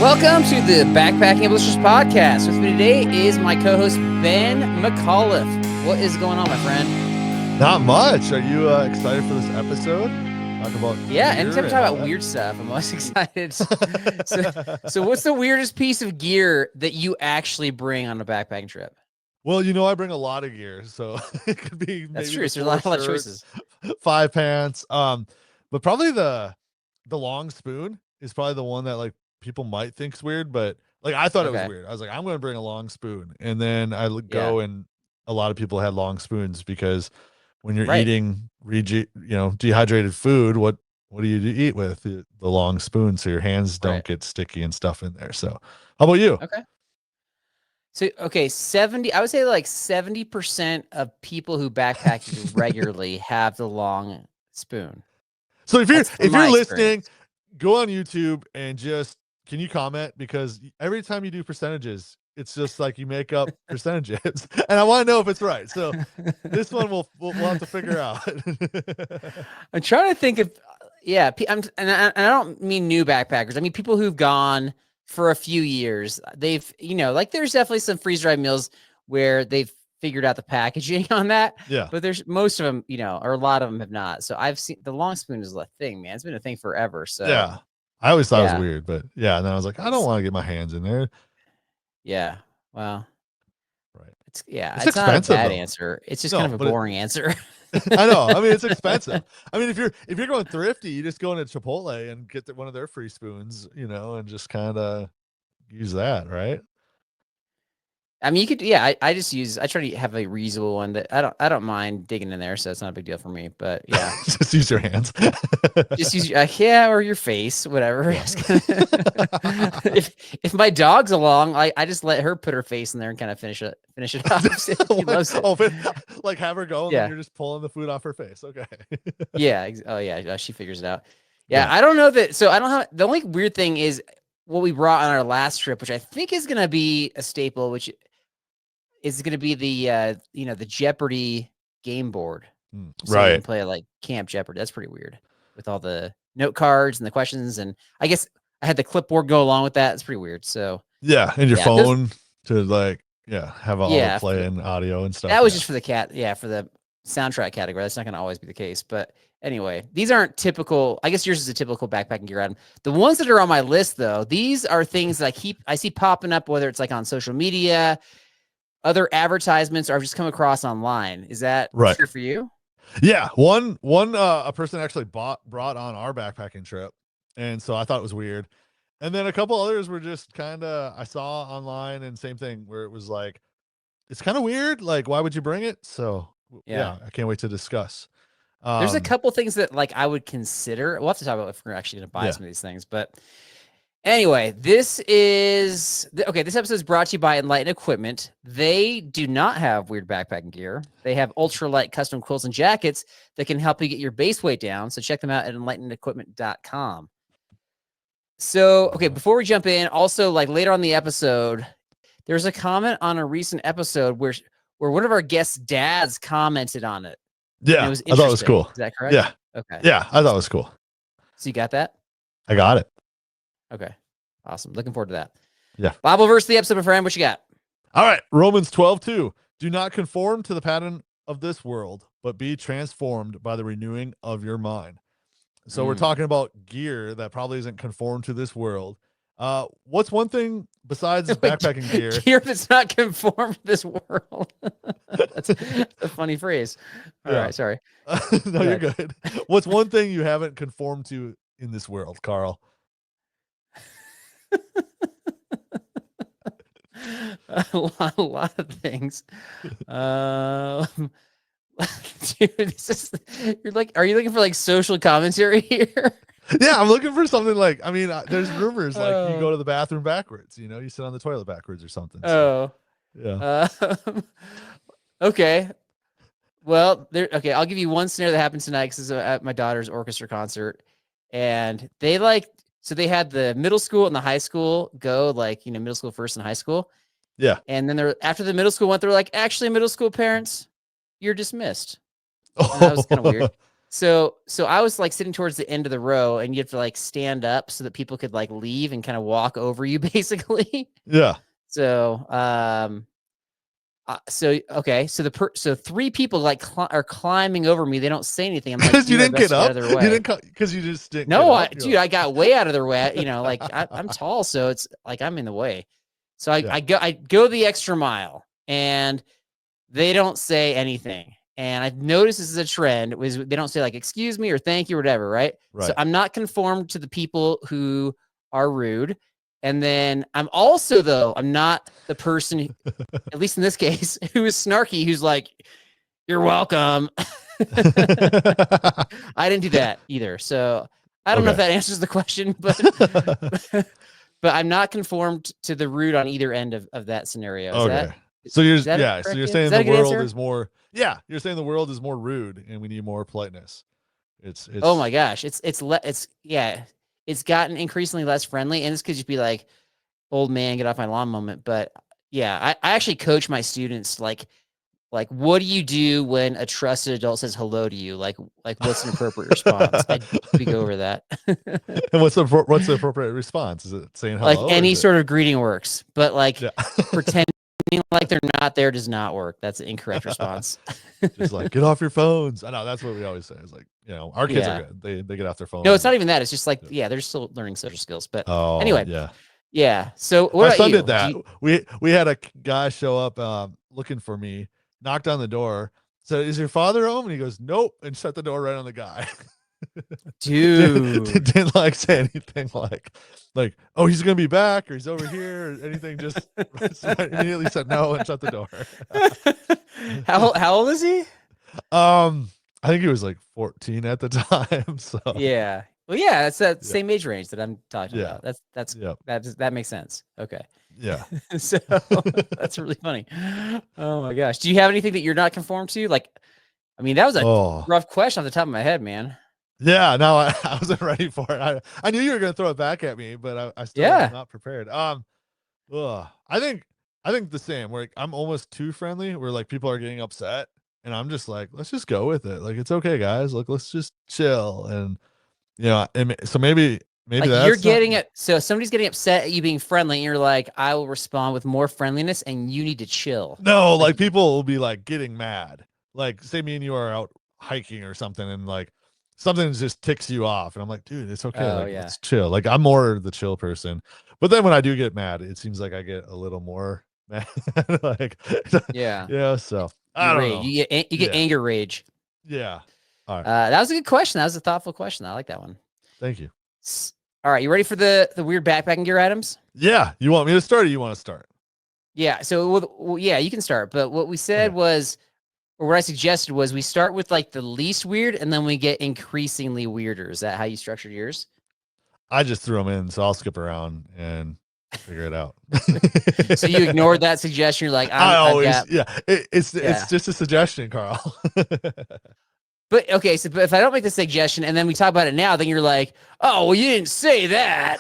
Welcome to the Backpacking Blisters podcast. With me today is my co-host Ben McAuliffe. What is going on, my friend? Not much. Are you excited for this episode? Talk about anytime we talk about weird stuff, I'm always excited. So what's the weirdest piece of gear that you actually bring on a backpacking trip? Well, I bring a lot of gear, so it could be. That's maybe true. So there's a lot of choices. 5 pants. But probably the long spoon is probably the one that like people might think's weird, but like I thought it was weird. I was like, I'm going to bring a long spoon, and then I go and a lot of people had long spoons because when you're eating dehydrated food, what do you eat with the long spoon so your hands don't get sticky and stuff in there? So how about you? So, 70, I would say like 70% of people who backpack regularly have the long spoon. So if you're listening, go on YouTube and can you comment? Because every time you do percentages, it's just like you make up percentages, and I want to know if it's right. So this one we'll have to figure out. I'm trying to think of, and I don't mean new backpackers. I mean people who've gone for a few years. They've, like there's definitely some freeze-dried meals where they've figured out the packaging on that. Yeah. But there's most of them, or a lot of them have not. So I've seen the long spoon is a thing, man. It's been a thing forever. So yeah. I always thought it was weird, but yeah. And then I was like, I don't want to get my hands in there. Yeah. Well, right. It's not a bad answer. It's just kind of a boring answer. I know. I mean, it's expensive. I mean, if you're going thrifty, you just go into Chipotle and get one of their free spoons, and just kind of use that, right? I mean, you could, I try to have a reusable one that I don't mind digging in there, so it's not a big deal for me. But yeah, just use your hands. Just use or your face, whatever. Yeah. if my dog's along, I just let her put her face in there and kind of finish it off. She loves it. Like have her go, and then you're just pulling the food off her face. Okay. Yeah. Oh yeah. She figures it out. Yeah. I don't know that. So I don't have, the only weird thing is what we brought on our last trip, which I think is going to be a staple, which is going to be the, the Jeopardy game board. So you can play like Camp Jeopardy. That's pretty weird with all the note cards and the questions. And I guess I had the clipboard go along with that. It's pretty weird. So yeah. And your phone to have all the play and audio and stuff. That was just for the for the soundtrack category. That's not going to always be the case. But anyway, these aren't typical. I guess yours is a typical backpacking gear item. The ones that are on my list, though, these are things that I see popping up, whether it's like on social media, other advertisements, or I've just come across online. Is that true for you? Yeah. One a person actually brought on our backpacking trip. And so I thought it was weird. And then a couple others were just kind of, I saw online, and same thing where it was like, it's kind of weird. Like, why would you bring it? So yeah, I can't wait to discuss. There's a couple things that like I would consider. We'll have to talk about if we're actually going to buy some of these things. But anyway, this episode is brought to you by Enlightened Equipment. They do not have weird backpacking gear. They have ultralight custom quilts and jackets that can help you get your base weight down. So check them out at enlightenedequipment.com. So, before we jump in, also like later on the episode, there's a comment on a recent episode where one of our guests' dads commented on it. Yeah, it was I thought it was cool. Is that correct? Yeah. Okay. Yeah, I thought it was cool. So you got that? I got it. Okay. Awesome. Looking forward to that. Yeah. Bible verse of the episode, my friend. What you got? All right. Romans 12:2. Do not conform to the pattern of this world, but be transformed by the renewing of your mind. So we're talking about gear that probably isn't conformed to this world. What's one thing besides backpacking gear? Gear that's not conformed to this world. That's a funny phrase. All right, sorry. No, you're good. What's one thing you haven't conformed to in this world, Carl? A lot of things. Dude, are you looking for like social commentary here? Yeah, I'm looking for something like, I mean, there's rumors like you go to the bathroom backwards, you sit on the toilet backwards or something. So, yeah. Okay. Well, I'll give you one scenario that happened tonight because it's at my daughter's orchestra concert, and they had the middle school and the high school go middle school first and high school. Yeah. And then after the middle school went, they're like, actually, middle school parents, you're dismissed. And that was kind of weird. So I was like sitting towards the end of the row, and you have to like stand up so that people could like leave and kind of walk over you, basically. Yeah. So so okay, so three people like are climbing over me. They don't say anything. I'm like, Because you doing my didn't best get to get out up. of their You way. didn't because you just didn't get No, up. dude, I got way out of their way. You know, like I'm tall, so it's like I'm in the way. So Yeah. I go the extra mile, and they don't say anything. And I've noticed this is a trend, was they don't say like excuse me or thank you or whatever, right? So Right. I'm not conformed to the people who are rude. And then I'm also, though, I'm not the person, at least in this case, who is snarky, who's like, you're welcome. I didn't do that either. So I don't know if Okay. that answers the question, but but I'm not conformed to the rude on either end of that scenario. Okay. So you're Is that a so correct you're answer? Is saying that the a good world answer? is more you're saying the world is more rude and we need more politeness. Oh my It's gosh, it's gotten increasingly less friendly, and this could just be like old man get off my lawn moment. But yeah, I actually coach my students like what do you do when a trusted adult says hello to you? Like what's an appropriate response? We go over that. and what's the appropriate response? Is it saying Like hello or is any it sort of greeting works, but like yeah. pretending like they're not there does not work. That's an incorrect response. Just like get off your phones. I know that's what we always say. It's like, our kids are Yeah. good. They get off their No, phones it's not and even that. It's just like, yeah. yeah, they're still learning social skills. But Oh, anyway, yeah. yeah. So what My about son did you? Do that. you, We had a guy show up looking for me, knocked on the door, said, "Is your father home?" And he goes, "Nope," and shut the door right on the guy. dude? Didn't like say anything like, "Oh, he's gonna be back," or "He's over here," or anything. Just immediately said no and shut the door. How old is he? I think he was like 14 at the time. So Yeah. Well, yeah, that's that yeah, same age range that I'm talking yeah, about. That's yeah, that makes sense. Okay. yeah. So that's really funny. Oh my gosh. Do you have anything that you're not conformed to? Like, I mean, that was a Oh, rough question off the top of my head, man. yeah. No, I wasn't ready for it. I knew you were gonna throw it back at me, but I still was Yeah. not prepared. Ugh, I think the same. Where I'm almost too friendly. Where like people are getting upset, and I'm just like, let's just go with it. Like it's okay, guys. Like let's just chill. And so maybe Like you're that's not. getting it. So somebody's getting upset at you being friendly, and you're like, I will respond with more friendliness, and you need to chill. No, Like, like people will be like getting mad. Like say me and you are out hiking or something, and like something just ticks you off, and I'm like, dude, it's okay. oh Like yeah. let's chill. Like I'm more the chill person. But then when I do get mad, it seems like I get a little more mad. like Yeah. so You I don't rage. know. You get Yeah. anger rage. Yeah. All right. That was a good question. That was a thoughtful question. I like that one. Thank you. All right, you ready for the weird backpacking gear items? Yeah. You want me to start or you want to start? Yeah. So yeah, you can start. But what we said Okay. was, or what I suggested was, we start with like the least weird, and then we get increasingly weirder. Is that how you structured yours? I just threw them in, so I'll skip around and figure it out. So you ignored that suggestion. You're like, I I've always, got, yeah. It's yeah. just a suggestion, Carl. But okay, so but if I don't make the suggestion and then we talk about it now, then you're like, oh, well, you didn't say that.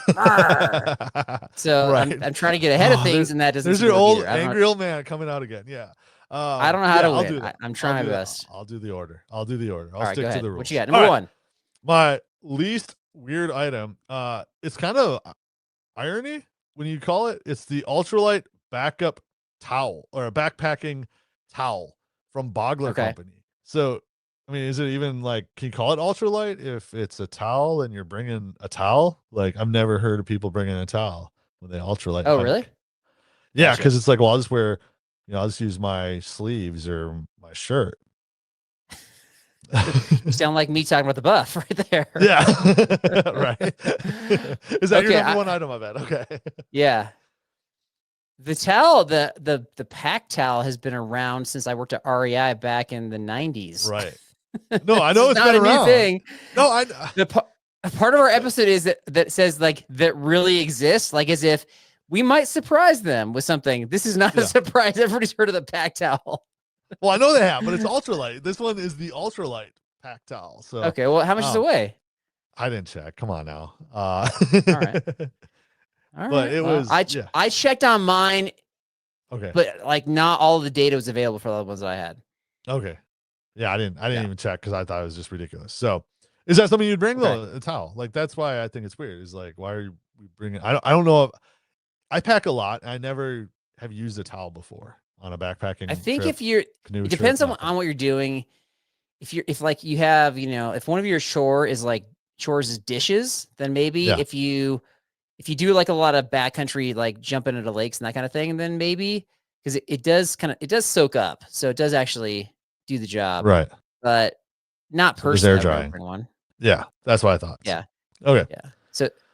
So right. I'm trying to get ahead of Oh, things, and that doesn't there's seem to your work old either. angry old man coming out again. Yeah. I don't know how Yeah, to I'll win. do that. I'm I'll trying do my that. best. I'll do the order. I'll do the order. I'll All right, go stick to ahead. the What rules. you got? All Number right. one. My least weird item. It's kind of irony when you call it. It's the ultralight backup towel or a backpacking towel from Bogler Okay. Company. So, I mean, is it even like, can you call it ultralight if it's a towel and you're bringing a towel? Like, I've never heard of people bringing a towel when they ultralight Oh, really? hike. Yeah, Gotcha. because it's like, well, I'll just wear, I'll just use my sleeves or my shirt. You sound like me talking about the buff right there. Yeah. Right. Is that your Okay. number one item? I bet. Okay. Yeah. The towel, the pack towel has been around since I worked at REI back in the 90s. Right. No, I This know is it's not been a new around. thing. No, I A part of our episode is that says like that really exists, like as if we might surprise them with something. This is not a yeah. surprise. Everybody's heard of the pack towel. Well, I know they have, but it's ultralight. This one is the ultralight pack towel. So, Okay, well, how much does it weigh? I didn't check. Come on now. All right. All But right. it Well, was yeah. I checked on mine, Okay. but like not all of the data was available for the ones that I had. Okay. Yeah, I didn't Yeah. even check because I thought it was just ridiculous. So, is that something you'd bring Okay. though? A towel? Like that's why I think it's weird. Is like why are you bringing? I don't know. If, I pack a lot. I never have used a towel before on a I backpacking think trip, if you're, canoe it trip, depends nothing. on what you're doing. If like you have, if one of your chores is dishes, then maybe Yeah, if you do like a lot of backcountry, like jumping into lakes and that kind of thing, then maybe because it does soak up, so it does actually do the job. right. But not So there's personally, air I would never drying. bring one. Yeah, that's what I thought. So, Yeah, okay, yeah.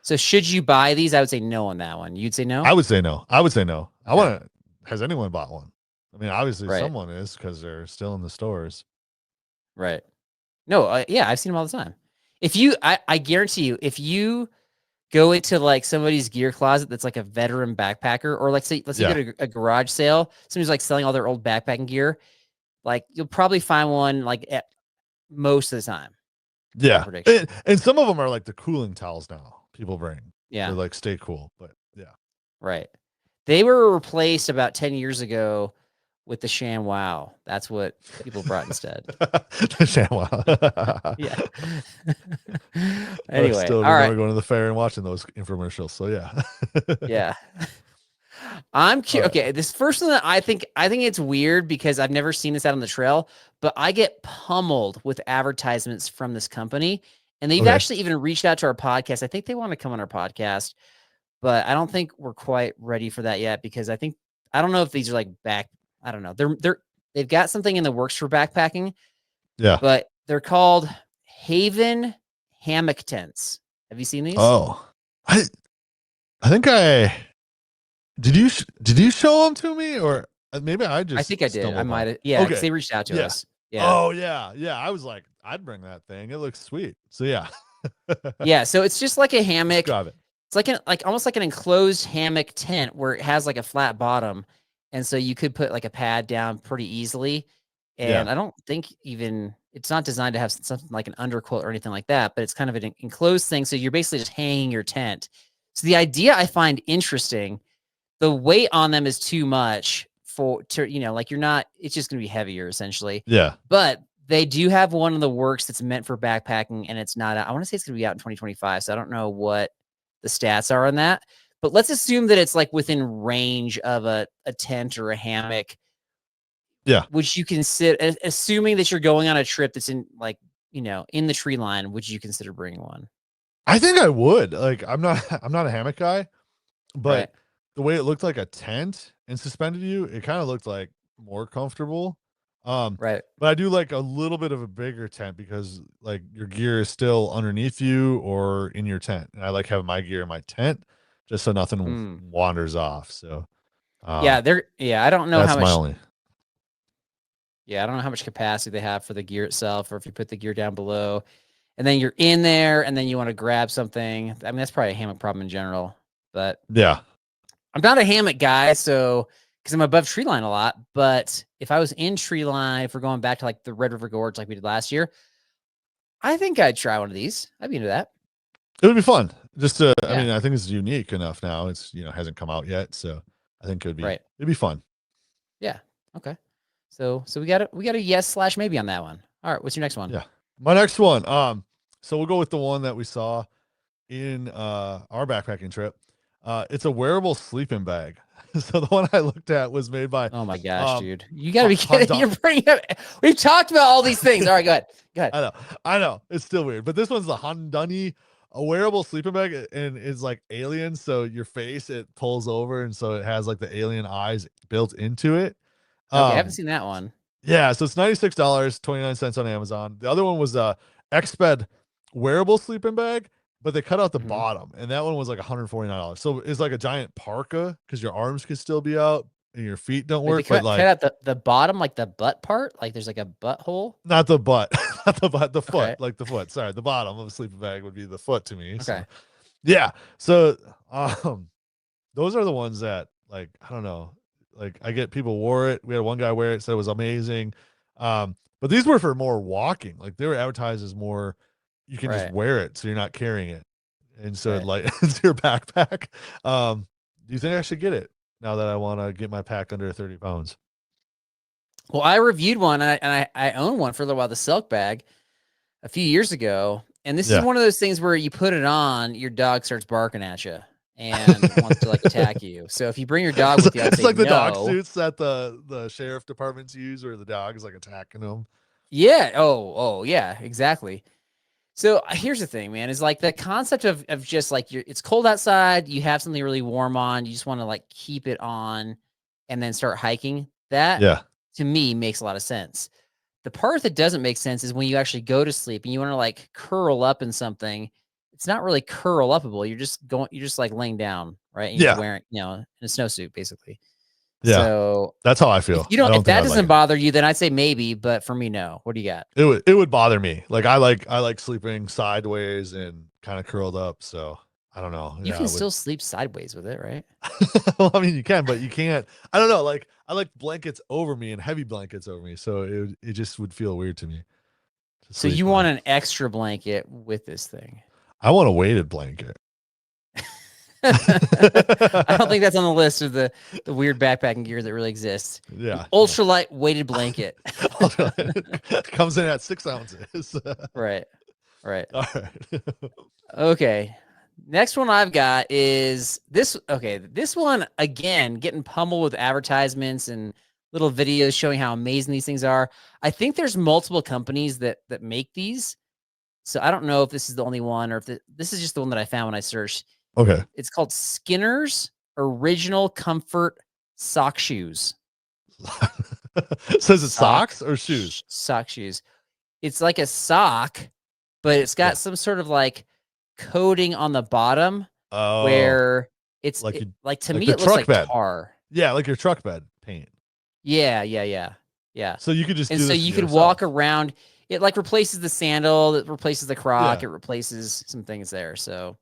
So should you buy these? I would say no on that one. You'd say no. I would say no. I would say no. I Okay, want to. Has anyone bought one? I mean, obviously right, someone is because they're still in the stores. right. No, yeah, I've seen them all the time. I guarantee you, if you go into like somebody's gear closet that's like a veteran backpacker, or like say, let's say you Yeah, go to a garage sale, somebody's like selling all their old backpacking gear, like you'll probably find one like at most of the time. That's my yeah, prediction. and some of them are like the cooling towels now. People bring to Yeah, like stay cool, but yeah. right. They were replaced about 10 years ago with the ShamWow. That's what people brought instead. The ShamWow. Yeah. I Anyway, still all right. remember going to the fair and watching those infomercials. So yeah. Yeah. All right. Okay, this first one I think it's weird because I've never seen this out on the trail, but I get pummeled with advertisements from this company, and they've Okay. actually even reached out to our podcast. I think they want to come on our podcast, but I don't think we're quite ready for that yet because I don't know if these are like back. I don't know. They've got something in the works for backpacking, Yeah. but they're called Haven hammock tents. Have you seen these? Oh, I I think I did you show them to me or maybe I I just think I did. I stumbled might on. have. Yeah, because Okay. they reached out to Yeah. us. Yeah. Oh yeah. Yeah. I was like, I'd bring that thing. It looks sweet. So yeah. Yeah. So it's just like a hammock. Describe it. It's like almost like an enclosed hammock tent where it has like a flat bottom. And so you could put like a pad down pretty easily. Yeah. And I don't think even it's not designed to have something like an underquilt or anything like that, but it's kind of an enclosed thing. So you're basically just hanging your tent. So the idea I find interesting. The weight on them is too much like you're not, it's just gonna be heavier essentially. Yeah. But they do have one in the works that's meant for backpacking and it's not I want to say it's gonna be out in 2025. So I don't know what the stats are on that. But let's assume that it's like within range of a tent or a hammock. Yeah. Would you consider, assuming that you're going on a trip that's in like, in the tree line, would you consider bringing one? I think I would. Like I'm not a hammock guy, Right. but the way it looked like a tent and suspended you, it kind of looked like more comfortable. Right. But I do like a little bit of a bigger tent because like your gear is still underneath you or in your tent. And I like having my gear in my tent just so nothing Mm. wanders off. So Yeah, I don't know how that's my much. only. Yeah, I don't know how much capacity they have for the gear itself, or if you put the gear down below, and then you're in there, and then you want to grab something. I mean, that's probably a hammock problem in general. But Yeah. I'm not a hammock guy, so because I'm above tree line a lot. But if I was in tree line, if we're going back to like the Red River Gorge, like we did last year, I think I'd try one of these. I'd be into that. It would be fun. Just to, I Yeah. mean, I think it's unique enough now. It's, hasn't come out yet. So I think Right. it'd be fun. Yeah. Okay. So we got a yes slash maybe on that one. All right. What's your next one? Yeah. My next one. So we'll go with the one that we saw in our backpacking trip. It's a wearable sleeping bag. So the one I looked at was made by Oh my gosh, um dude. You got to be kidding. Honda. You're bringing up. We've talked about all these things. All right, go ahead. Go ahead. I know. It's still weird, but this one's the Handani, a wearable sleeping bag, and it's like alien. So your face it pulls over, and so it has like the alien eyes built into it. Okay, I haven't Um, seen that one. yeah, so it's $96, 29 cents on Amazon. The other one was a Exped wearable sleeping bag, but they cut out the Mhm. bottom, and that one was like $149. So it's like a giant parka because your arms could still be out and your feet don't Wait, they work, but cut like out the bottom, like the butt part? Like there's like a butthole? not the butt, not the butt, the foot, Okay. like the foot. Sorry, the bottom of a sleeping bag would be the foot to me. So Okay. yeah, so those are the ones that like I don't know, like I get people wore it. We had one guy wear it, said it was amazing. But these were for more walking. Like they were advertised as more you can just Right. wear it so you're not carrying it. And so it Right. lightens your backpack. Do you think I should get it now that I want to get my pack under 30 pounds? Well, I reviewed one and I own one for a little while, the Silk Bag, a few years ago. And this is Yeah. one of those things where you put it on, your dog starts barking at you and wants to like attack you. So if you bring your dog with you, I would It's say like the dog no. suits that the sheriff departments use, where the dog is like attacking them. Yeah. Oh, yeah, exactly. So here's the thing, man, is like the concept of just like it's cold outside, you have something really warm on, you just want to like keep it on and then start hiking. That Yeah. to me makes a lot of sense. The part that doesn't make sense is when you actually go to sleep and you want to like curl up in something. It's not really curl upable. You're just like laying down, right? And you're just Yeah. wearing, in a snowsuit, basically. Yeah. So That's how I feel. I if don't think that I'd like doesn't it. bother you, then I'd say maybe, but for me, no. What do you got? It would bother me. Like I like sleeping sideways and kind of curled up. So I don't know. You Yeah, can it would. still sleep sideways with it, right? Well, I mean, you can, but you can't. I don't know. Like I like blankets over me and heavy blankets over me, so it just would feel weird to me to So sleep you on. want an extra blanket with this thing. I want a weighted blanket. I don't think that's on the list of the weird backpacking gear that really exists. Yeah. Ultralight weighted blanket. Comes in at 6 ounces. Right. Right. All right. Okay. Next one I've got is this. Okay. This one, again, getting pummeled with advertisements and little videos showing how amazing these things are. I think there's multiple companies that make these. So I don't know if this is the only one or if this is just the one that I found when I searched. Okay. It's called Skinner's Original Comfort Sock Shoes. Says it socks or shoes? Sock shoes. It's like a sock, but it's got some sort of like coating on the bottom Oh, where it's like to like me the it looks truck like bed. tar. Yeah, like your truck bed paint. Yeah. So you could just And do so this you could yourself. walk around. It like replaces the sandal, it replaces the croc, Yeah. it replaces some things there. So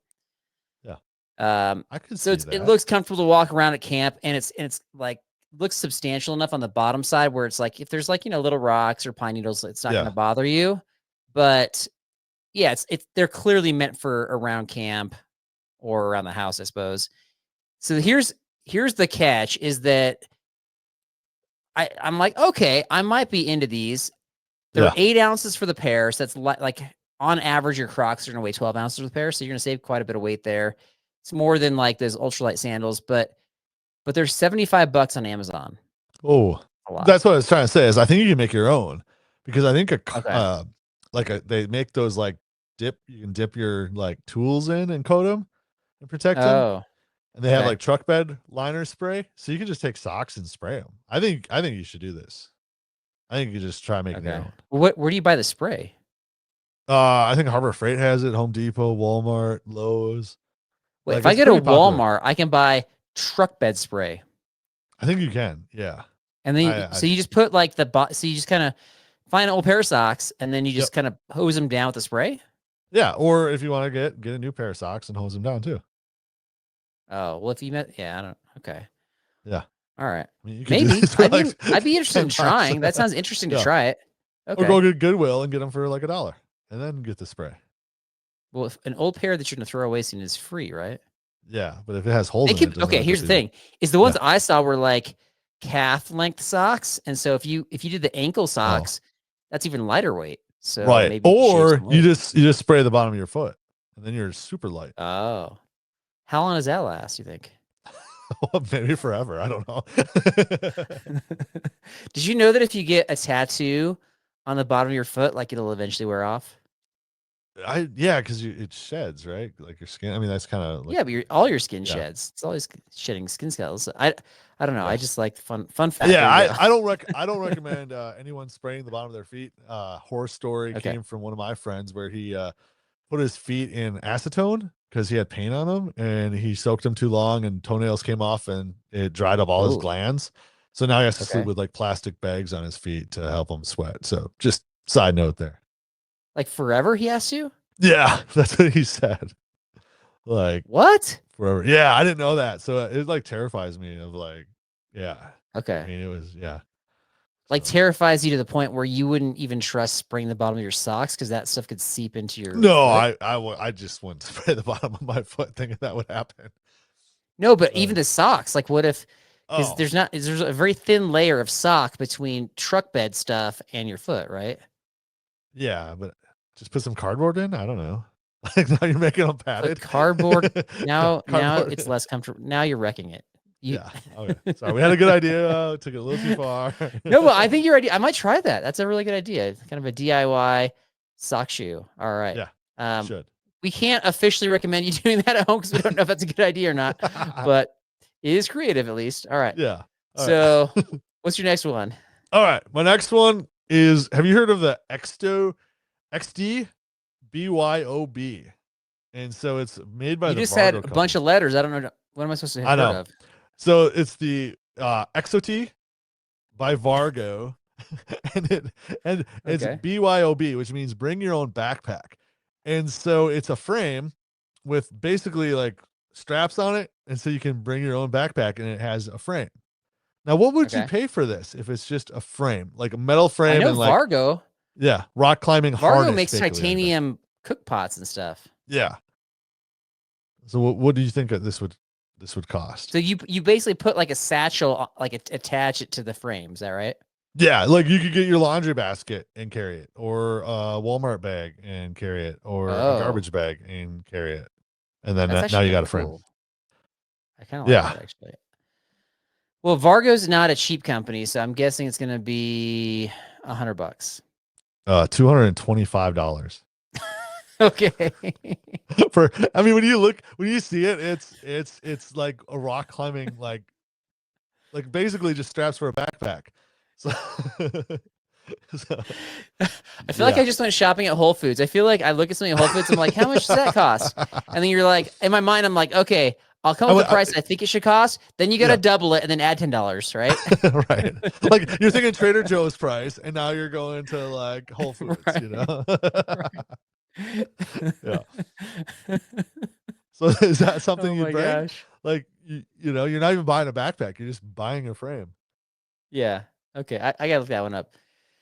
Yeah. Um, I could so see it that. looks comfortable to walk around at camp, and it's like looks substantial enough on the bottom side where it's like if there's like little rocks or pine needles, it's not going to Yeah. bother you. But yeah, it's they're clearly meant for around camp or around the house, I suppose. So here's the catch: is that I'm like, okay, I might be into these. They're Yeah. 8 ounces for the pair, so that's like on average, your Crocs are going to weigh 12 ounces for the pair, so you're going to save quite a bit of weight there. It's more than like those ultralight sandals, but they're $75 on Amazon. Oh, A lot. that's what I was trying to say. Is I think you can make your own, because I think Okay. they make those like you can dip your like tools in and coat them and protect them. Oh, And they have okay. like truck bed liner spray, so you can just take socks and spray them. I think you should do this. I think you just try making your Okay. own. Well, where do you buy the spray? I think Harbor Freight has it, Home Depot, Walmart, Lowe's. Wait, Like if I it's go to pretty popular. Walmart, I can buy truck bed spray. I think you can. Yeah. And then I so you just put like so you just kind of find an old pair of socks and then you Yep. just kind of hose them down with the spray. Yeah, or if you want to get a new pair of socks and hose them down too. Oh, well, if you met, yeah, I don't, okay. Yeah. All right. I mean, you could do Maybe. this for like I'd be interested in 10 bucks. trying. That sounds interesting to Yeah. try it. Or go Okay. get Goodwill and get them for like $1 and then get the spray. Well, if an old pair that you're going to throw away soon is free, right? Yeah, but if it has holes They in it, could, doesn't okay, have to here's the be. thing is the ones I saw were like calf length socks. And so if you did the ankle Oh, socks, that's even lighter weight. So right. maybe you could shave Or some you weight. just spray the bottom of your foot and then you're super light. Oh. How long does that last, you think? Maybe forever. I don't know. Did you know that if you get a tattoo on the bottom of your foot, like it'll eventually wear off? Yeah, because it sheds, right? Like your skin. I mean, that's kind of like Yeah, but all your skin yeah, sheds. It's always shedding skin cells. I don't know. I yeah. just like fun fact. Yeah, There you go. I don't recommend anyone spraying the bottom of their feet. Horror story Okay. came from one of my friends where he put his feet in acetone because he had paint on them and he soaked them too long and toenails came off and it dried up all his Oh, glands. So now he has to sleep okay. with like plastic bags on his feet to help him sweat. So just side note there. Like forever, he asked you? Yeah, that's what he said. Like What? forever. Yeah, I didn't know that. So it like terrifies me of like, yeah. I Okay. mean, it was, yeah. Like So terrifies you to the point where you wouldn't even trust spraying the bottom of your socks because that stuff could seep into your no, foot. I just wouldn't spray the bottom of my foot thinking that would happen. No, but even the socks. Like, what if Because Oh, there's a very thin layer of sock between truck bed stuff and your foot, right? yeah, but just put some cardboard in. I don't know. Like now you're making them Put padded. cardboard. Now it's Cardboard. less comfortable. Now you're wrecking it. You Yeah. Okay. Sorry, we had a good idea. Took it a little too far. No, but I think you're right. I might try that. That's a really good idea. Kind of a DIY sock shoe. All right. Yeah, Um, should. we can't officially recommend you doing that at home because we don't know if that's a good idea or not, but it is creative at least. All right. Yeah. All So, right. what's your next one? All right. My next one is, have you heard of the XD BYOB? And so it's made by You the just said Vargo a bunch company. of letters. I don't know. What am I supposed to have I heard know. of? So it's the Exot by Vargo, and it's Okay. BYOB, which means bring your own backpack. And so it's a frame with basically like straps on it, and so you can bring your own backpack, and it has a frame. Now, what would you Okay. pay for this if it's just a frame, like a metal I frame know and like, Vargo. yeah, rock climbing Vargo harness makes basically and everything. titanium cook pots and stuff. Yeah. So what do you think that this would cost? So you basically put like a satchel, like attach it to the frame. Is that right? Yeah, like you could get your laundry basket and carry it, or a Walmart bag and carry it, or a Oh, garbage bag and carry it, and then that's now actually you kind got of a frame. cool. I kind of like Yeah, that actually. Well, Vargo's not a cheap company, so I'm guessing it's going to be $100. $225 Okay. for. I mean, when you see it, it's like a rock climbing, like basically just straps for a backpack. So, so I feel like yeah. I just went shopping at Whole Foods. I feel like I look at something at Whole Foods, I'm like, how much does that cost? And then you're like, in my mind, I'm like, okay, I'll come I, up with would- the I, price I think it should cost. Then you got to yeah, double it and then add $10, right? right. Like you're thinking Trader Joe's price, and now you're going to like Whole Foods, you Right. know? Right. Yeah. So is that something Oh you'd my bring? gosh. Like you know, you're not even buying a backpack, you're just buying a frame. Yeah. Okay. I gotta look that one up.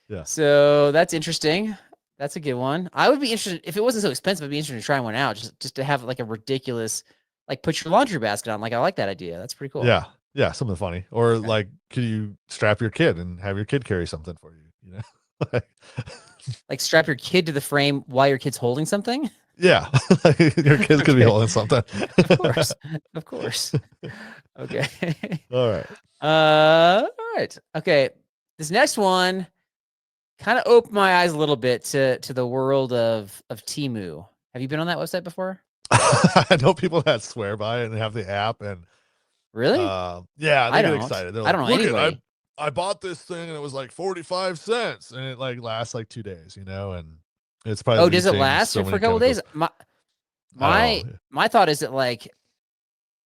Yeah. So that's interesting. That's a good one. I would be interested if it wasn't so expensive. I'd be interested to try one out, just to have like a ridiculous, like put your laundry basket on. Like I like that idea. That's pretty cool. Yeah. Yeah, something funny. Or Okay. like could you strap your kid and have your kid carry something for you, you know? Like, Like strap your kid to the frame while your kid's holding something. yeah. Like, your kid's gonna be Okay. holding something. Of course. Of course. Okay. All right. All right. Okay. This next one kind of opened my eyes a little bit to the world of Temu. Have you been on that website before? I know people that swear by it and have the app, and Really? yeah, I they get don't. excited. They're I like, don't know look at anybody. I bought this thing and it was like 45 cents, and it like lasts like 2 days, you know, and it's probably Oh, does it losing last so for many a couple days? chemicals. My I don't my know. my thought is that like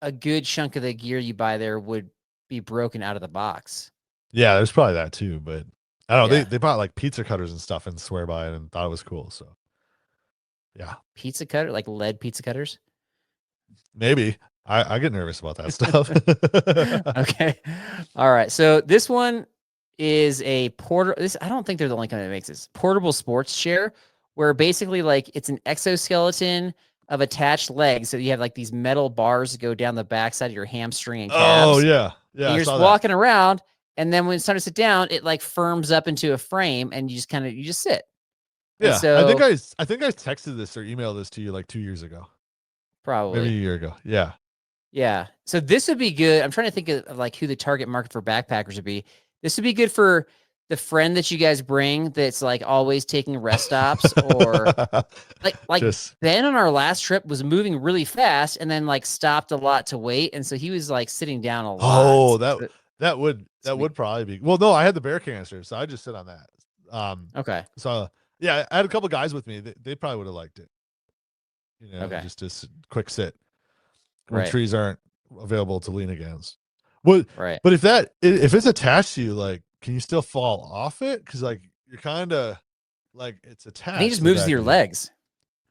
a good chunk of the gear you buy there would be broken out of the box. Yeah, there's probably that too, but I don't know. They Yeah. they bought like pizza cutters and stuff and swear by it and thought it was cool. So yeah, Pizza cutter, like lead pizza cutters. maybe I get nervous about that stuff. Okay. All right. So this one is a this I don't think they're the only company that makes this. Portable sports chair, where basically like it's an exoskeleton of attached legs. So you have like these metal bars that go down the backside of your hamstring and Oh calves. yeah, And yeah, I you're just saw that. walking around, and then when it's time to sit down, it like firms up into a frame and you just sit. And Yeah, I think so I think I texted this or emailed this to you like 2 years ago, maybe a probably. year ago. Yeah. Yeah. So this would be good. I'm trying to think of like who the target market for backpackers would be. This would be good for the friend that you guys bring that's like always taking rest stops, or like Just Ben on our last trip was moving really fast and then like stopped a lot to wait. And so he was like sitting down a lot. oh, So that would probably be well. No, I had the bear canister, so I just sit on that. okay. So yeah, I had a couple guys with me. They probably would have liked it. You know, Okay. just a quick sit when Right. trees aren't available to lean against. What? Right. But if it's attached to you, like, can you still fall off it? Because like you're kind of like it's I think it attached. just Does moves that your do? legs.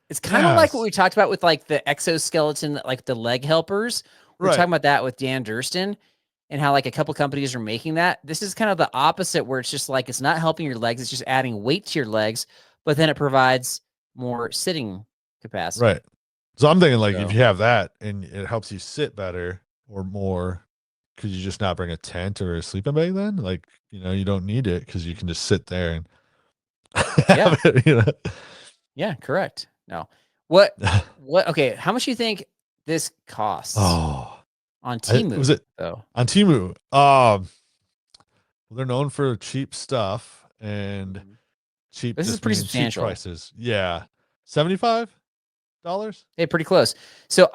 It's kind of like what Yes. we talked about with like the exoskeleton, like the leg helpers. We were Right. talking about that with Dan Durston and how like a couple companies are making that. This is kind of the opposite, where it's just like it's not helping your legs, it's just adding weight to your legs, but then it provides more sitting capacity. Right. So I'm thinking like if So you have that and it helps you sit better or more, could you just not bring a tent or a sleeping bag then? Like, you don't need it because you can just sit there and Yeah. have it, Yeah, correct. No. What okay, how much do you think this costs Oh, on was Temu it though? on Temu? They're known for cheap stuff and Mhm. cheap This is just pretty means cheap substantial. prices. Yeah. $75? Hey, pretty close. So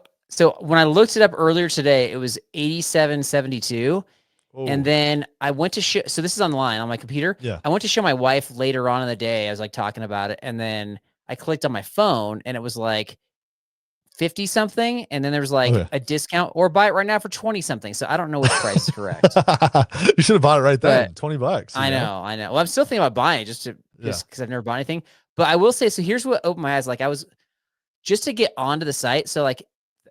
when I looked it up earlier today, it was 87.72. And Oh, then I went to show, so this is online on my computer. yeah. I went to show my wife later on in the day. I was like talking about it. And then I clicked on my phone and it was like 50 something. And then there was like Okay. a discount or buy it right now for 20 something. So I don't know which price is correct, You should have bought it right but then. $20, I know, I know. Well, I'm still thinking about buying it just Yeah. because I've never bought anything. But I will say, so here's what opened my eyes. Like I was just to get onto the site. So like,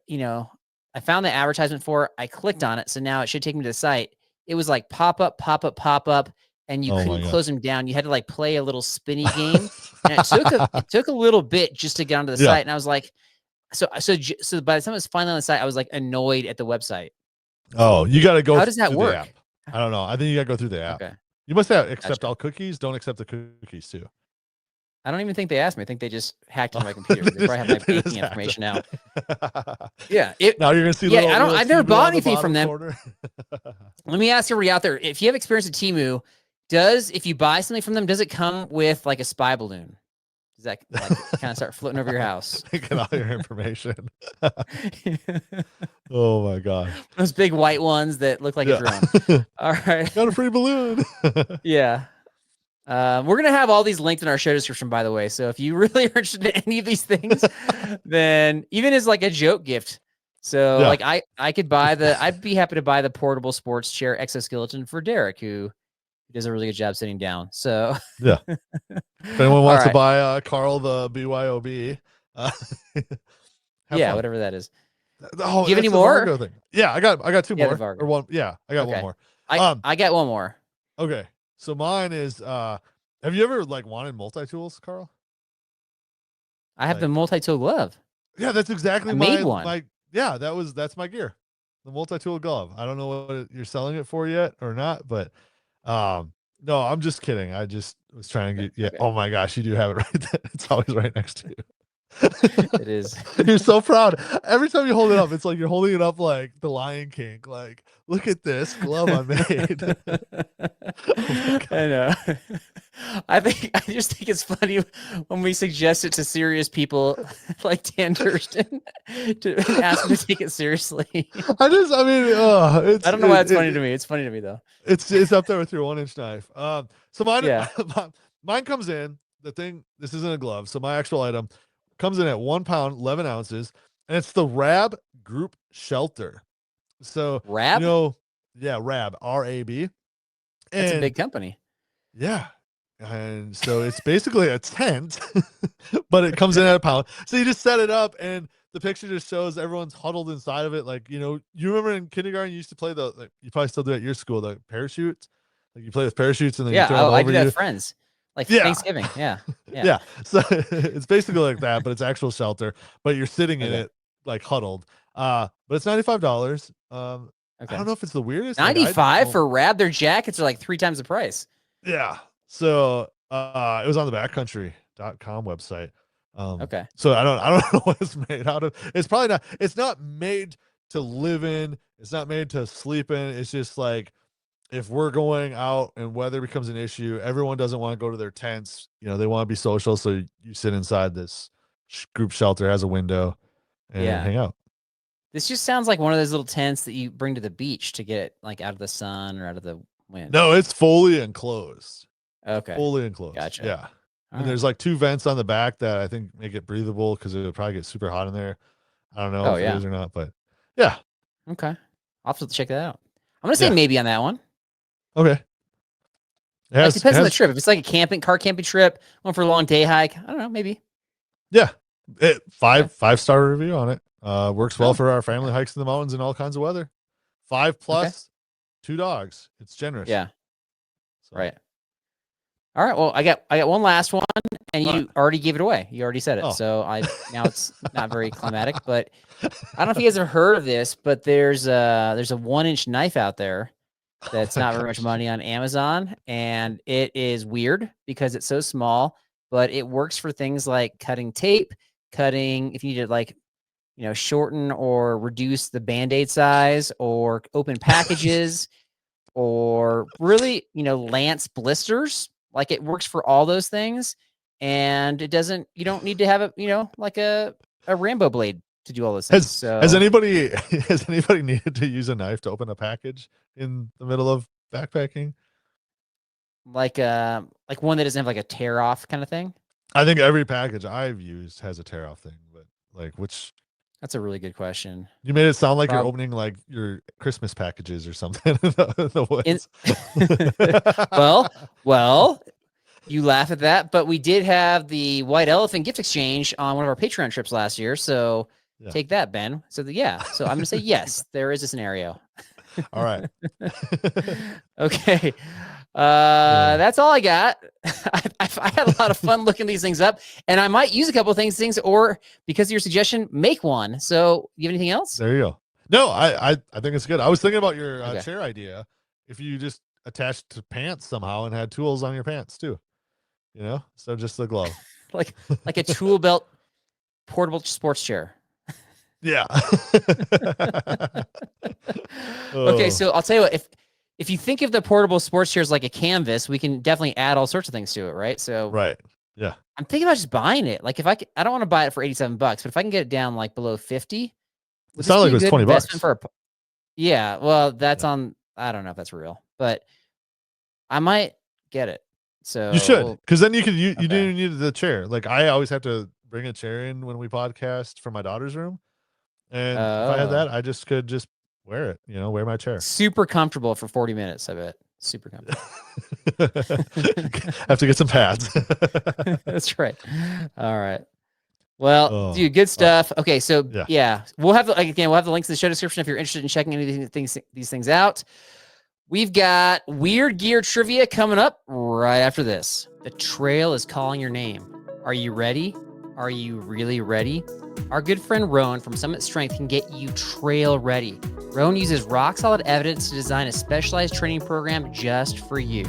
you know, I found the advertisement for it. I clicked on it. So now it should take me to the site. It was like pop up, pop up, pop up, and you Oh my couldn't gosh. close them down. You had to like play a little spinny game. And it took a little bit just to get onto the Yeah. site. And I was like, so by the time I was finally on the site, I was like annoyed at the website. Oh, you got to go How does that through the app. work? I don't know. I think you got to go through the app. Okay. You must have accept Gotcha. all cookies. Don't accept the cookies too. I don't even think they asked me. I think they just hacked into my computer. They probably have my They just banking hacked information it. now. Yeah. Now you're gonna see Yeah, little I've never Temu bought on the anything from bottom them. corner. Let me ask everybody out there, if you have experience at Temu, if you buy something from them, does it come with like a spy balloon? Does that like kind of start floating over your house? Get all your information. Oh my gosh. Those big white ones that look like a Yeah. drone. All right. Got a free balloon. Yeah. We're gonna have all these linked in our show description, by the way. So if you really are interested in any of these things, then even as like a joke gift. So Yeah. like I could I'd be happy to buy the portable sports chair exoskeleton for Derek, who does a really good job sitting down. So Yeah. If anyone all wants to right. buy Carl the BYOB, have Yeah, fun. whatever that is. Oh, Do you have any that's the more? Vargo thing. Yeah, I got two Yeah, the more or Vargo. one. Yeah, I got one Okay. more. I Um, I got one more. okay. So mine is have you ever like wanted multi-tools, Carl? I have the Like, multi-tool glove. yeah, that's I exactly made one. yeah, that's my gear. The multi-tool glove. I don't know you're selling it for yet or not, but no, I'm just kidding. I just was trying to Okay. get yeah. Okay. Oh my gosh, you do have it right there. It's always right next to you. It is. You're so proud. Every time you hold it up, it's like you're holding it up like the Lion King. Like, look at this glove I made. Oh I know. I just think it's funny when we suggest it to serious people like Dan Durston to ask them to take it seriously. I mean, I don't know why it's funny to me. It's funny to me though. it's up there with your 1-inch knife. So mine, Yeah. mine comes in the thing. This isn't a glove, so my actual item comes in at 1 pound, 11 ounces, and it's the Rab Group Shelter. So Rab? yeah, Rab, RAB. That's a And big company. yeah. And so it's basically a tent, but it comes in at a pound. So you just set it up and the picture just shows everyone's huddled inside of it. Like, you remember in kindergarten, you used to play you probably still do at your school, the parachutes. Like you play with parachutes and then you Yeah, throw them I over do that you. with friends. Like Yeah. Thanksgiving. Yeah. Yeah. Yeah. So it's basically like that, but it's actual shelter, but you're sitting in Okay. it like huddled. But it's $95. I Okay. don't know if it's the weirdest. Like 95 for Rab. Their jackets are like 3 times the price. yeah. So it was on the backcountry.com website. Okay. So I don't know what it's made out of. It's not made to live in, it's not made to sleep in. It's just like if we're going out and weather becomes an issue, everyone doesn't want to go to their tents. They want to be social. So you sit inside this group shelter, has a window, and Yeah. hang out. This just sounds like one of those little tents that you bring to the beach to get like out of the sun or out of the wind. No, it's fully enclosed. Okay. Fully enclosed. Gotcha. Yeah. All And there's like 2 vents on the back that I think make it breathable because it would probably get super hot in there. I don't know if it is or not, but yeah. Okay. I'll have to check that out. I'm gonna say Yeah. maybe on that one. Okay. It depends on the trip. If it's like a car camping trip, one for a long day hike, I don't know, maybe. Yeah. 5-star review on it. Works well Oh, for our family hikes in the mountains in all kinds of weather. 5+, 2 dogs. It's generous. Yeah. So, Right. All right. Well, I got one last one, and All you right. already gave it away. You already said it. Oh. So now it's not very climatic, but I don't know if you guys have heard of this, but there's a 1-inch knife out there that's Oh my not very much gosh. money on Amazon, and it is weird because it's so small, but it works for things like cutting tape, if you need to like, shorten or reduce the Band-Aid size or open packages or really, lance blisters. Like it works for all those things. And you don't need to have like a Rambo blade to do all those things. Has anybody needed to use a knife to open a package in the middle of backpacking? Like one that doesn't have like a tear off kind of thing? I think every package I've used has a tear off thing, but like which That's a really good question. you made it sound like you're opening like your Christmas packages or something in the woods. Well, you laugh at that, but we did have the White Elephant gift exchange on one of our Patreon trips last year. So take that, Ben. So so I'm gonna say yes, there is a scenario. All right. Okay. That's all I got. I had a lot of fun looking these things up, and I might use a couple of things, or because of your suggestion, make one. So, you have anything else? There you go. No, I think it's good. I was thinking about your chair idea. If you just attached to pants somehow and had tools on your pants too, so just the glove, like a tool belt, portable sports chair. Yeah. Okay, so I'll tell you what. If you think of the portable sports chairs like a canvas, we can definitely add all sorts of things to it, right? So right, yeah. I'm thinking about just buying it. Like I don't want to buy it for $87, but if I can get it down like below 50, it sounded like it was $20. Yeah, well, that's on. I don't know if that's real, but I might get it. So you should, because then you didn't even need the chair. Like I always have to bring a chair in when we podcast for my daughter's room, and if I had that, I just could just wear it. Wear my chair. Super comfortable for 40 minutes. I bet. Super comfortable. Have to get some pads. That's right. All right. Well, dude, good stuff. Okay, so yeah, we'll have the links in the show description if you're interested in checking any of these things out. We've got weird gear trivia coming up right after this. The trail is calling your name. Are you ready? Are you really ready? Our good friend Roan from Summit Strength can get you trail ready. Roan uses rock solid evidence to design a specialized training program just for you.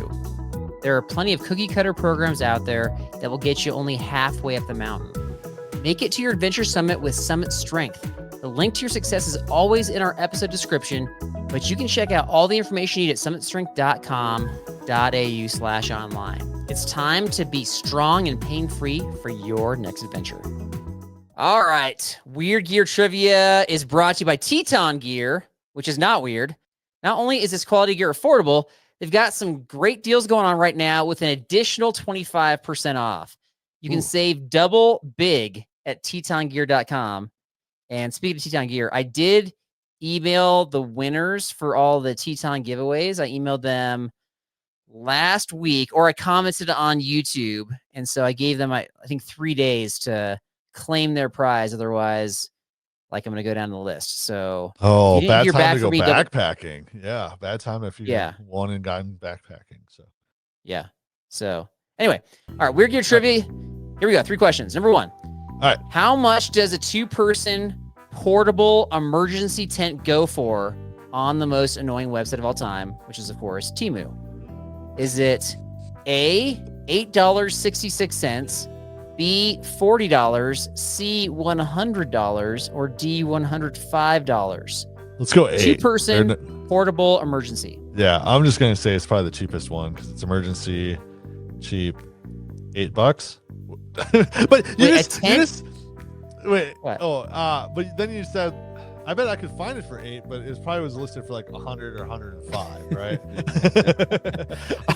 There are plenty of cookie cutter programs out there that will get you only halfway up the mountain. Make it to your adventure summit with Summit Strength. The link to your success is always in our episode description, but you can check out all the information you need at summitstrength.com.au/online. It's time to be strong and pain-free for your next adventure. All right. Weird Gear Trivia is brought to you by Teton Gear, which is not weird. Not only is this quality gear affordable, they've got some great deals going on right now with an additional 25% off. You can save double big at tetongear.com. And speaking of Teton Gear, I did email the winners for all the Teton giveaways. I emailed them last week, or I commented on YouTube. And so I gave them, I think, 3 days to claim their prize. Otherwise, like, I'm going to go down the list. So, bad time to go backpacking. Yeah, bad time if you won and gotten backpacking. So, yeah. So, anyway, all right, Weird Gear Trivia. Here we go. 3 questions. Number 1. All right. How much does a 2-person portable emergency tent go for on the most annoying website of all time, which is, of course, Temu? Is it A, $8.66, B, $40, C, $100, or D, $105? Let's go 8. 2-person portable emergency. Yeah, I'm just going to say it's probably the cheapest one because it's emergency, cheap, $8. But you just wait. What? But then you said, I bet I could find it for 8, but it probably was listed for like 100 or 105, right?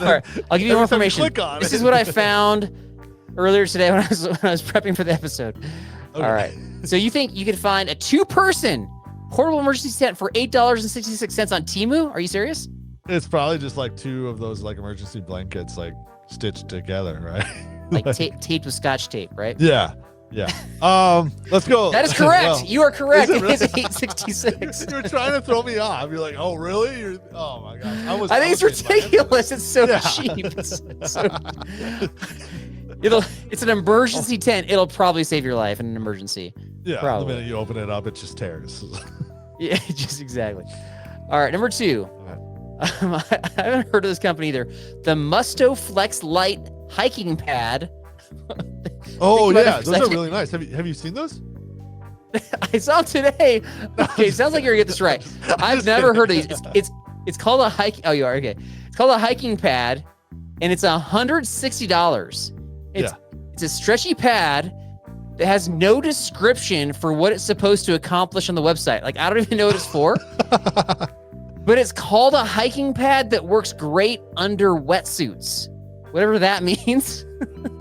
All right, I'll give you more information. This is what I found earlier today when I was prepping for the episode. Okay. All right, so you think you could find a 2-person portable emergency tent for $8.66 on Temu? Are you serious? It's probably just like 2 of those like emergency blankets like stitched together, right? Like taped with Scotch tape, right? Yeah. Yeah. Let's go. That is correct. Well, you are correct. Is It is 866. You're trying to throw me off. You're like, oh, really? Oh my gosh. I think it's ridiculous. It's so cheap. It's an emergency tent. It'll probably save your life in an emergency. Yeah. Probably. The minute you open it up, it just tears. Yeah, just exactly. All right, number 2. I haven't heard of this company either. The Musto Flex Light hiking pad. Oh yeah, those are really nice. Have you seen those? I saw them today. Okay, sounds like you're gonna get this right. I've never heard of these. It's called a hike. Oh, you are okay. It's called a hiking pad, and it's $160. It's a stretchy pad that has no description for what it's supposed to accomplish on the website. Like, I don't even know what it's for. But it's called a hiking pad that works great under wetsuits, whatever that means.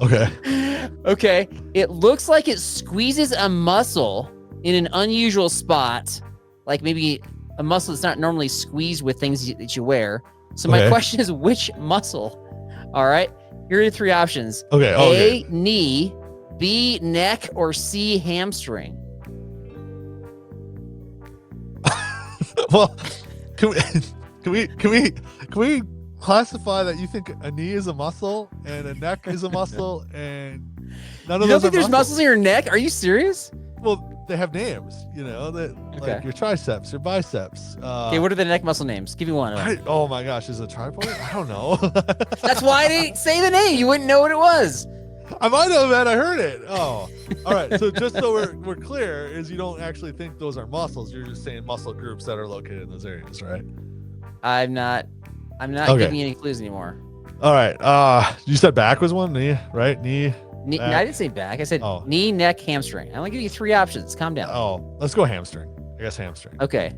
Okay. Okay. It looks like it squeezes a muscle in an unusual spot, like maybe a muscle that's not normally squeezed with things that you wear. So my question is, which muscle? All right. Here are the 3 options. Okay. A, knee, B, neck, or C, hamstring. Well, can we classify that you think a knee is a muscle and a neck is a muscle and none of those? You don't think there's muscles in your neck? Are you serious? Well, they have names, like your triceps, your biceps. Okay, what are the neck muscle names? Give me one. Oh my gosh, is it a tripod? I don't know. That's why I didn't say the name. You wouldn't know what it was. I might have, man. I heard it. Oh, all right. So just so we're clear, is you don't actually think those are muscles. You're just saying muscle groups that are located in those areas, right? I'm not giving you any clues anymore. All right. You said back was one, knee, right? Knee. I didn't say back. I said knee, neck, hamstring. I only give you 3 options. Calm down. Oh, let's go hamstring. I guess hamstring. Okay.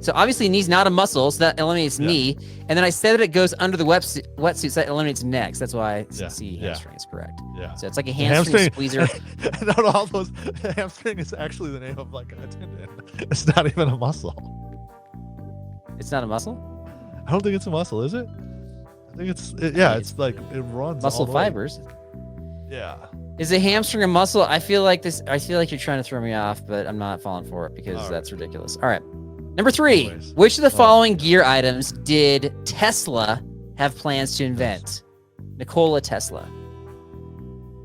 So obviously knee's not a muscle, so that eliminates knee. And then I said that it goes under the wetsuit, so that eliminates neck. So that's why C, hamstring is correct. Yeah. So it's like a hamstring squeezer. No, all those hamstring is actually the name of like a tendon. It's not even a muscle. It's not a muscle? I don't think it's a muscle, is it? I think it's like it runs muscle fibers. Yeah. Is a hamstring a muscle? I feel like you're trying to throw me off, but I'm not falling for it because that's ridiculous. All right. Number 3, which of the following gear items did Tesla have plans to invent? Nikola Tesla,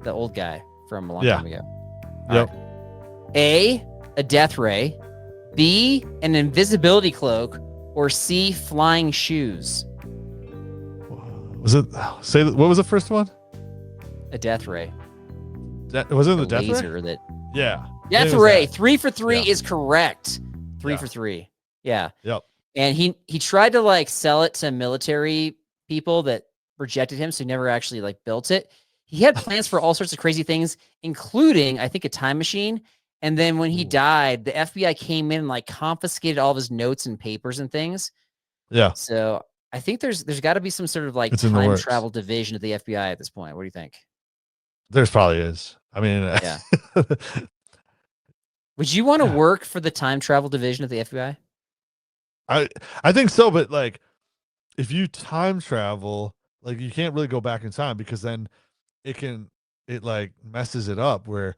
the old guy from a long time ago. Yep. Right. A death ray, B, an invisibility cloak, or C, flying shoes. Was it? What was the first one? A death ray. Was it the death laser ray? Yeah. Death ray. 3 for 3 is correct. 3 for 3. Yeah. Yep. And he tried to like sell it to military people that rejected him, so he never actually like built it. He had plans for all sorts of crazy things, including I think a time machine. And then when he died, the FBI came in and like confiscated all of his notes and papers and things. Yeah. So I think there's got to be some sort of like time travel division of the FBI at this point. What do you think? There's probably is. I mean, yeah. Would you want to work for the time travel division of the FBI? I think so, but like if you time travel, like you can't really go back in time because then it like messes it up where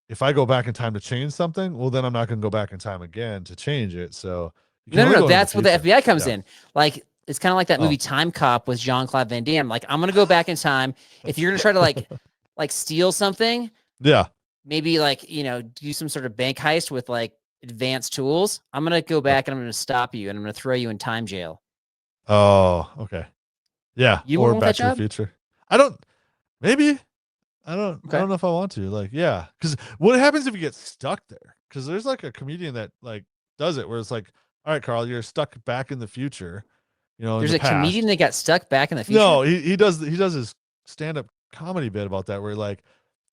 if I go back in time to change something, well then I'm not going to go back in time again to change it. So no, that's where the FBI comes in. Like it's kind of like that movie Time Cop with Jean-Claude Van Damme. Like I'm going to go back in time. If you're going to try to like steal something, maybe like, do some sort of bank heist with like advanced tools, I'm going to go back and I'm going to stop you and I'm going to throw you in time jail. Oh, okay. Yeah. You or want Back that to job? the Future. I don't know if I want to. Like, yeah. Because what happens if you get stuck there? Because there's like a comedian that like does it where it's like, all right, Carl, you're stuck back in the future. There's a comedian that got stuck back in the future. No, he does his stand-up comedy bit about that where like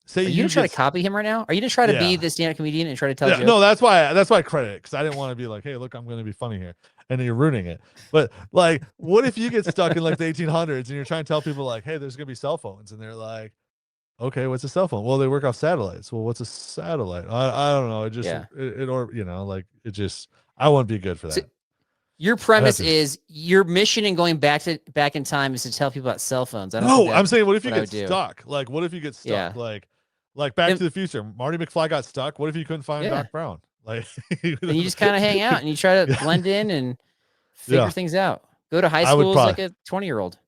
say are you gonna try to copy him right now? Are you gonna try to be the stand-up comedian and try to tell jokes? No, that's why I credit it because I didn't want to be like, hey, look, I'm gonna be funny here. And you're ruining it. But like, what if you get stuck in like the 1800s and you're trying to tell people like, hey, there's gonna be cell phones, and they're like, okay, what's a cell phone? Well, they work off satellites. Well, what's a satellite? I don't know. It just I wouldn't be good for that. So your premise is your mission in going back in time is to tell people about cell phones. I'm saying, what if you get stuck? Like, what if you get stuck? Like Back to the Future, Marty McFly got stuck. What if you couldn't find Yeah. Doc Brown? Like, And you just kind of hang out and you try to blend in and figure things out. Go to high I would school as probably, like a 20-year-old.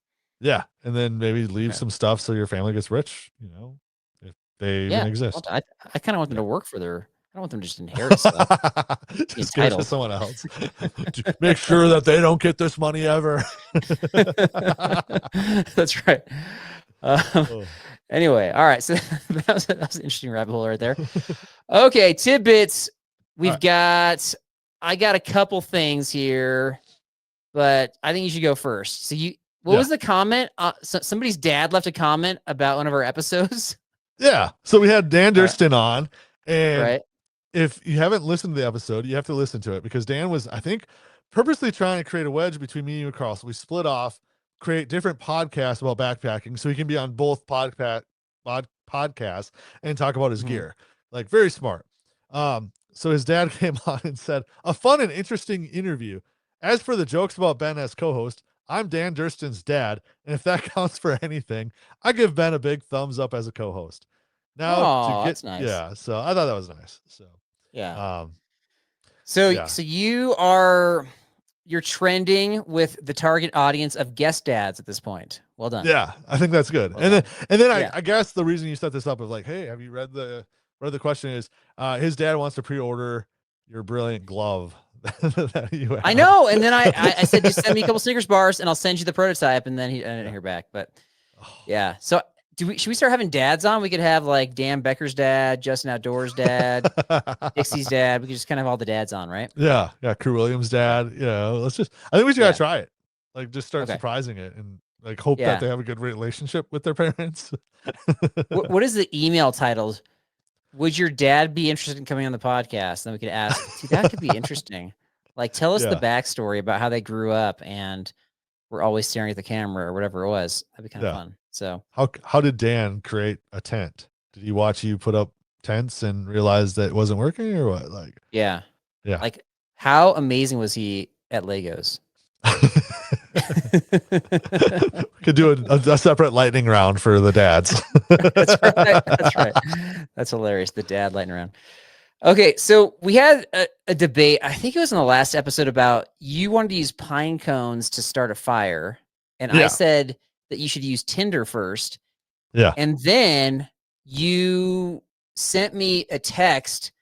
yeah, and then maybe leave Okay. some stuff so your family gets rich. You know, if they even exist. I kind of want them to work for their. I don't want them to just inherit stuff. Just give it to Entitled. someone else. Make sure that they don't get this money ever. That's right. Oh. Anyway, all right. So that was an interesting rabbit hole right there. Okay, tidbits. We've got. I got a couple things here, but I think you should go first. So what was the comment? Somebody's dad left a comment about one of our episodes. Yeah. So we had Dan Durston on, and if you haven't listened to the episode, you have to listen to it because Dan was, I think, purposely trying to create a wedge between me and you and Carl. So we split off, create different podcasts about backpacking so he can be on both podcasts and talk about his gear. Like, very smart. So his dad came on and said, a fun and interesting interview. As for the jokes about Ben as co-host, I'm Dan Durston's dad, and if that counts for anything, I give Ben a big thumbs up as a co-host. Now that's nice. Yeah, so I thought that was nice. So yeah. So you're trending with the target audience of guest dads at this point. Well done. Yeah, I think that's good. Well and then I guess the reason you set this up is like, hey, have you read the question is his dad wants to pre-order your brilliant glove. That you have. I know, and then I said just send me a couple Snickers bars and I'll send you the prototype, and then I didn't hear back. But yeah, so should we start having dads on? We could have like Dan Becker's dad, Justin Outdoors dad, Dixie's dad. We could just kind of have all the dads on, right? Yeah, Crew Williams' dad. I think we should gotta try it. Like, just start surprising it and like hope that they have a good relationship with their parents. What is the email titled? Would your dad be interested in coming on the podcast? Then we could ask. See, that could be interesting. Like, tell us the backstory about how they grew up and were always staring at the camera or whatever it was. That'd be kind of fun. So how did Dan create a tent? Did he watch you put up tents and realize that it wasn't working, or what? Like, yeah. Like, how amazing was he at Legos? Could do a separate lightning round for the dads. That's right. That's hilarious. The dad lightning round. Okay, so we had a debate. I think it was in the last episode about you wanted to use pine cones to start a fire, and I said that you should use tinder first. Yeah, and then you sent me a text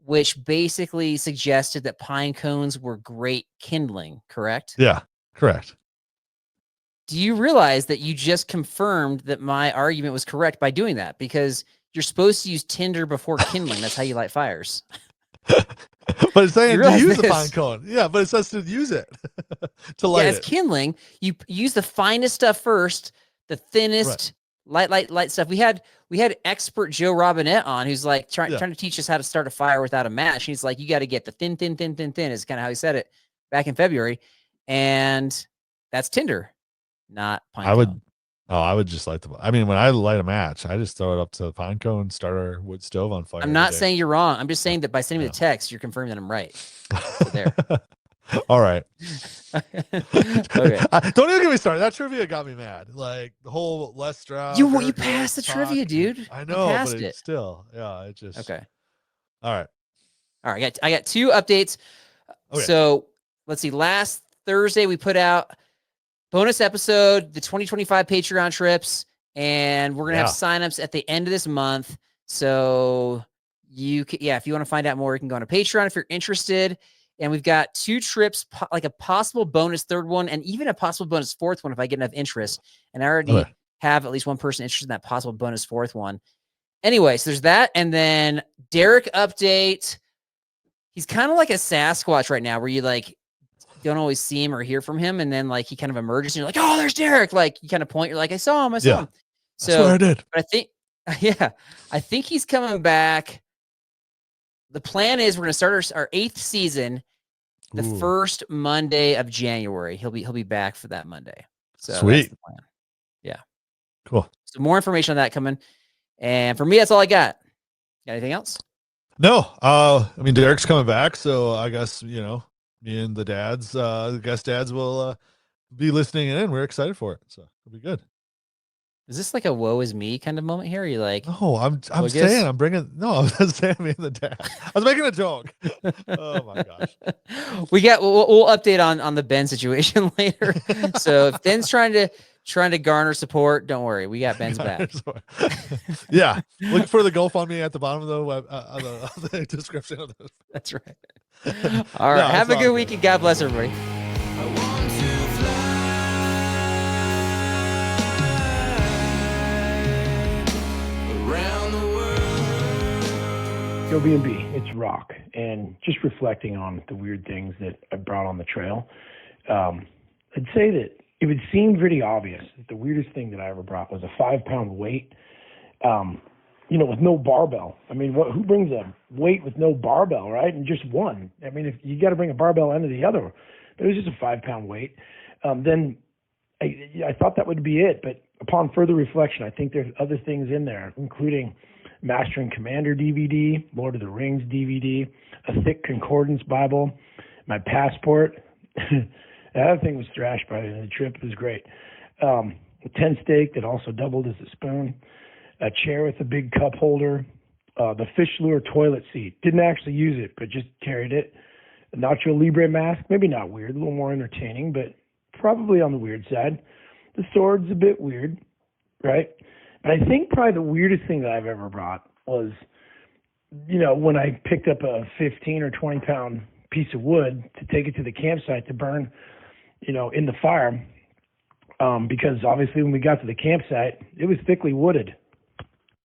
which basically suggested that pine cones were great kindling. Correct? Yeah, correct. Do you realize that you just confirmed that my argument was correct by doing that? Because you're supposed to use tinder before kindling. That's how you light fires. But it's saying to use the pine cone. Yeah, but it says to use it to light it. It's kindling. You use the finest stuff first, the thinnest light stuff. We had expert Joe Robinette on, who's like trying to teach us how to start a fire without a match. He's like, you got to get the thin is kind of how he said it back in February. And that's tinder, not pine cone. I would just light when I light a match, I just throw it up to the pine cone, start our wood stove on fire. I'm not saying you're wrong. I'm just saying that by sending me the text, you're confirming that I'm right. So there. All right. Okay. Don't even get me started. That trivia got me mad. Like, the whole Les Stroud. You passed the trivia, dude. I know, but it still, it just. Okay. All right. I got two updates. Okay. So let's see. Last Thursday we put out bonus episode, the 2025 Patreon trips, and we're gonna have signups at the end of this month. So you can, if you want to find out more, you can go on to Patreon if you're interested. And we've got two trips, like a possible bonus third one, and even a possible bonus fourth one if I get enough interest. And I already have at least one person interested in that possible bonus fourth one. Anyway, so there's that, and then Derek update. He's kind of like a Sasquatch right now, where you like don't always see him or hear from him, and then like he kind of emerges and you're like, oh, there's Derek. Like you kind of point, you're like, I saw him. So that's what I did. But I think he's coming back. The plan is we're gonna start our 8th season the first Monday of January. He'll be back for that Monday. So sweet. That's the plan. Yeah. Cool. So more information on that coming. And for me, that's all I got. Got anything else? No. Derek's coming back, so I guess me and the dads, the guest dads will be listening in. We're excited for it, so it'll be good. Is this like a woe is me kind of moment here? Are you like, No, I'm well, I saying guess I'm bringing. No, I was saying me and the dad. I was making a joke. Oh my gosh. we'll update on the Ben situation later. So if Ben's trying to garner support, don't worry, we got Ben's back. Yeah, look for the GoFundMe at the bottom of the web of the description of this. That's right. All right, No, have it's a all good week and God bless everybody. B&B, it's rock. And just reflecting on the weird things that I brought on the trail, I'd say that it would seem pretty obvious that the weirdest thing that I ever brought was a 5-pound weight, with no barbell. I mean, who brings a weight with no barbell, right? And just one. I mean, if you got to bring a barbell end to the other, but it was just a 5-pound weight. Then I thought that would be it. But upon further reflection, I think there's other things in there, including Master and Commander DVD, Lord of the Rings DVD, a thick concordance Bible, my passport. That other thing was thrashed by the end of the trip. It was great. A 10 steak that also doubled as a spoon, a chair with a big cup holder, the fish lure toilet seat. Didn't actually use it, but just carried it. A Nacho Libre mask, maybe not weird, a little more entertaining, but probably on the weird side. The sword's a bit weird, right? But I think probably the weirdest thing that I've ever brought was, when I picked up a 15 or 20 pound piece of wood to take it to the campsite to burn, in the fire, because obviously when we got to the campsite, it was thickly wooded.